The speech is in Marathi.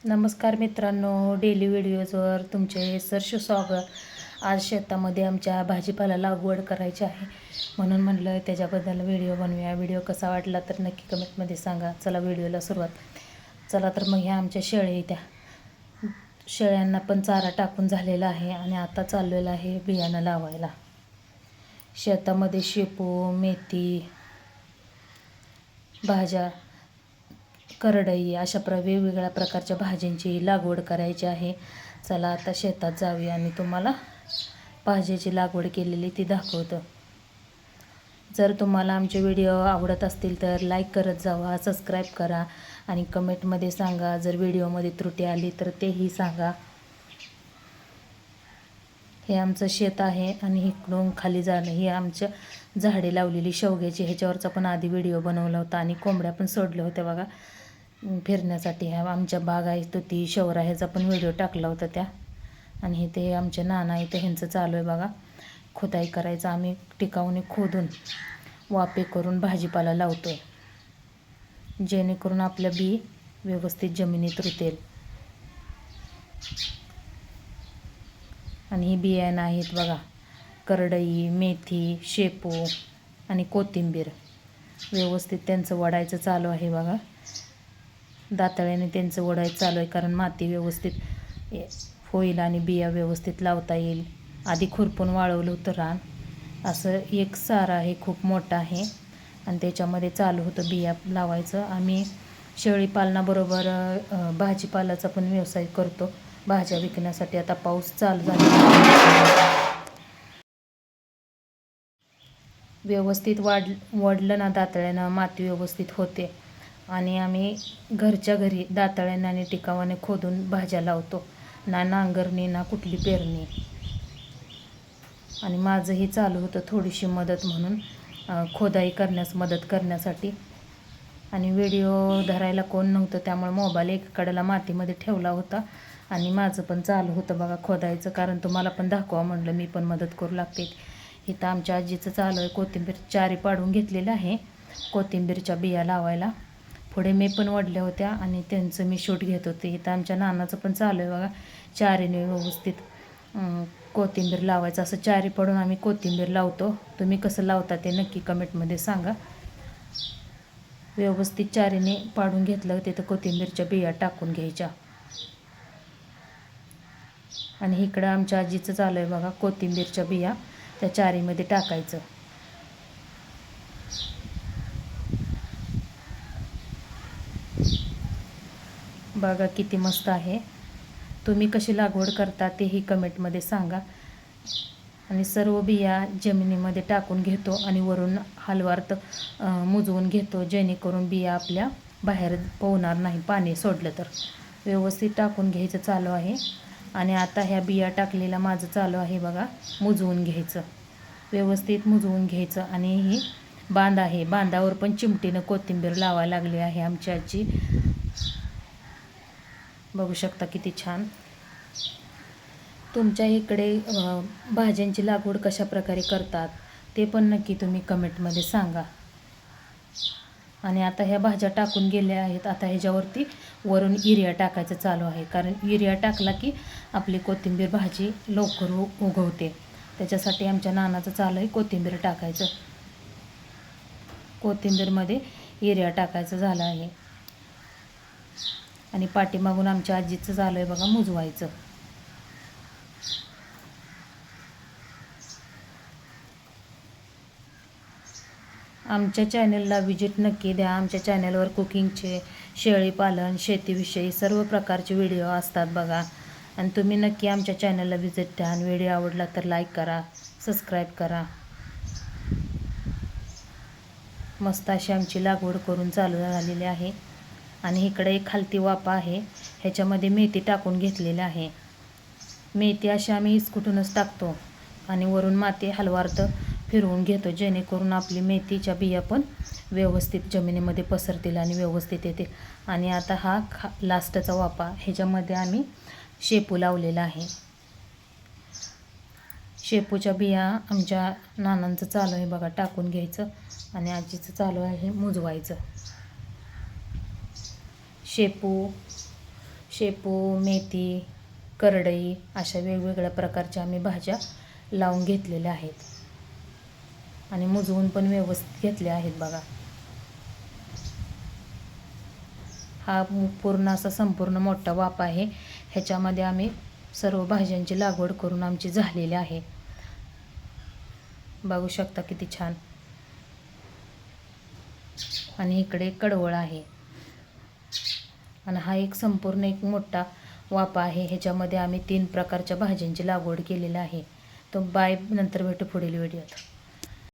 नमस्कार मित्रांनो, डेली व्हिडिओजवर तुमचे सहर्ष स्वागत। आज शेतामध्ये आमच्या भाजीपाला लागवड करायची आहे, म्हणून म्हटलं त्याच्याबद्दल व्हिडिओ बनवूया। व्हिडिओ कसा वाटला तर नक्की कमेंटमध्ये सांगा। चला व्हिडिओला सुरुवात। चला तर मग ह्या आमच्या शेळ्या त्या शेळ्यांना पण चारा टाकून झालेला आहे आणि आता चाललेलं आहे बियाणं लावायला। शेतामध्ये शेपू, मेथी, भाज्या, करडई अशा वेगवेगळ्या प्रकारच्या भाज्यांची लागवड करायची आहे। चला आता शेतात जाऊया आणि तुम्हाला भाज्याची लागवड केलेली ती दाखवतो। जर तुम्हाला आमचे व्हिडिओ आवडत असतील तर लाईक करत जावा, सबस्क्राईब करा आणि कमेंटमध्ये सांगा। जर व्हिडिओमध्ये त्रुटी आली तर तेही सांगा। हे आमचं शेत आहे आणि इकडून खाली जाणं ही आमच्या झाडे लावलेली शेवग्याची, ह्याच्यावरचा पण आधी व्हिडिओ बनवला होता आणि कोंबड्या पण सोडल्या होत्या बघा फिरण्यासाठी। ह्या आमच्या बाग आहे तो ती शौरा, ह्याचा पण व्हिडिओ टाकला होता त्या। आणि ते आमचे नाना आहे, ते ह्यांचं चालू आहे बघा खोदाई करायचं। आम्ही टिकाऊने खोदून वाफे करून भाजीपाला लावतोय, जेणेकरून आपल्या बी व्यवस्थित जमिनीत रुतेल। आणि ही बियाणं आहेत बघा, करडई, मेथी, शेपू आणि कोथिंबीर। व्यवस्थित त्यांचं वडायचं चालू आहे बघा, दाताळ्याने त्यांचं वडायचं चालू आहे, कारण माती व्यवस्थित होईल आणि बिया व्यवस्थित लावता येईल। आधी खुरपून वाळवलं होतं रान, असं एक सारा आहे खूप मोठा आहे आणि त्याच्यामध्ये चालू होतं बिया लावायचं। आम्ही शेळी पालनाबरोबर भाजीपालाचा पण व्यवसाय करतो, भाज्या विकण्यासाठी। आता पाऊस चालू झाला, व्यवस्थित वडलं ना दाताळ्यानं माती व्यवस्थित होते आणि आम्ही घरच्या घरी दाताळ्यानं आणि टिकावाने खोदून भाज्या लावतो, ना नांगरणी ना कुठली पेरणी। आणि माझंही चालू होतं थोडीशी मदत म्हणून, खोदाई करण्यास मदत करण्यासाठी। आणि व्हिडिओ धरायला कोण नव्हतं, त्यामुळे मोबाईल एकाकडेला मातीमध्ये ठेवला होता आणि माझं पण चालू होतं बघा खोदायचं, कारण तुम्हाला पण दाखवा म्हणलं, मी पण मदत करू लागते। इथं आमच्या आजीचं चालू आहे कोथिंबीर चारी पाडून घेतलेलं आहे कोथिंबीरच्या बिया लावायला। पुढे मी पण वडल्या होत्या आणि त्यांचं मी शूट घेत होते। इथं आमच्या नानाचं पण चालू आहे बघा, चारीने व्यवस्थित कोथिंबीर लावायचं। असं चारी पडून आम्ही कोथिंबीर लावतो। तुम्ही कसं लावता ते नक्की कमेंटमध्ये सांगा। व्यवस्थित चारीने पाडून घेतलं तिथं कोथिंबीरच्या बिया टाकून घ्यायच्या। आणि इकडं आमच्या आजीचं चालू आहे बघा, कोथिंबीरच्या बिया त्या चारीमध्ये टाकायचं। बघा किती मस्त आहे। तुम्ही कशी लागवड करता तेही कमेंटमध्ये सांगा। आणि सर्व बिया जमिनीमध्ये टाकून घेतो आणि वरून हलवार्थ मुजवून घेतो, जेणेकरून बिया आपल्या बाहेर पोहणार नाही पाणी सोडलं तर। व्यवस्थित टाकून घ्यायचं चालू आहे। आणि आता ह्या बिया टाकलेला माझं चालू आहे बघा, मुजवून घ्यायचं, व्यवस्थित मुजवून घ्यायचं। आणि ही बांध आहे, बांधावर पण चिमटीनं कोथिंबीर लावायला लागली आहे आमची आजी, बघू शकता किती छान। तुमच्या इकडे भाज्यांची लागवड कशा प्रकारे करतात ते पण नक्की तुम्ही कमेंटमध्ये सांगा। आणि आता ह्या भाज्या टाकून गेल्या आहेत, आता ह्याच्यावरती वरून युरिया टाकायचं चालू आहे, कारण युरिया टाकला की आपली कोथिंबीर भाजी लवकर उगवते। त्याच्यासाठी आमच्या नानाचं चालू आहे कोथिंबीर टाकायचं, कोथिंबीरमध्ये युरिया टाकायचं झालं आहे। आणि पाठीमागून आमच्या आजीचं चालू आहे बघा मुजवायचं। आमच्या चॅनलला विजिट नक्की द्या। आमच्या चॅनलवर कुकिंगचे, शेळीपालन, शेतीविषयी सर्व प्रकारचे व्हिडिओ असतात बघा। आणि तुम्ही नक्की आमच्या चॅनलला विजिट द्या आणि व्हिडिओ आवडला तर लाईक करा, सबस्क्राईब करा। मस्त अशी आमची लागवड करून चालू झालेली आहे। आणि इकडे एक खालती वाफा आहे, ह्याच्यामध्ये मेथी टाकून घेतलेली आहे। मेथी अशी आम्ही इसकुटूनच टाकतो आणि वरून माती हलवार्थ फिरवून घेतो, जेणेकरून आपली मेथीच्या बिया पण व्यवस्थित जमिनीमध्ये पसरतील आणि व्यवस्थित येतील। आणि आता हा लास्टचा वाफा, ह्याच्यामध्ये आम्ही शेपू लावलेला आहे। शेपूच्या बिया आमच्या नानांचं चालू आहे बघा टाकून घ्यायचं आणि आजीचं चालू आहे मुजवायचं। शेपू, मेथी, करडई अशा वेगवेगळ्या प्रकारच्या आम्ही भाज्या लावून घेतलेल्या आहेत आणि मुजवून पण व्यवस्थित घेतल्या आहेत बघा. हा पूर्ण असा संपूर्ण मोठा वाफ आहे. ह्याच्यामध्ये आम्ही सर्व भाज्यांची लागवड करून आमची झालेली आहे. बघू शकता किती छान. आणि इकडे कडवळ आहे आणि हा एक संपूर्ण एक मोठा वाफा आहे. ह्याच्यामध्ये आम्ही 3 प्रकारच्या भाज्यांची लागवड केलेली आहे. तो बाय, नंतर भेटू पुढील व्हिडिओत.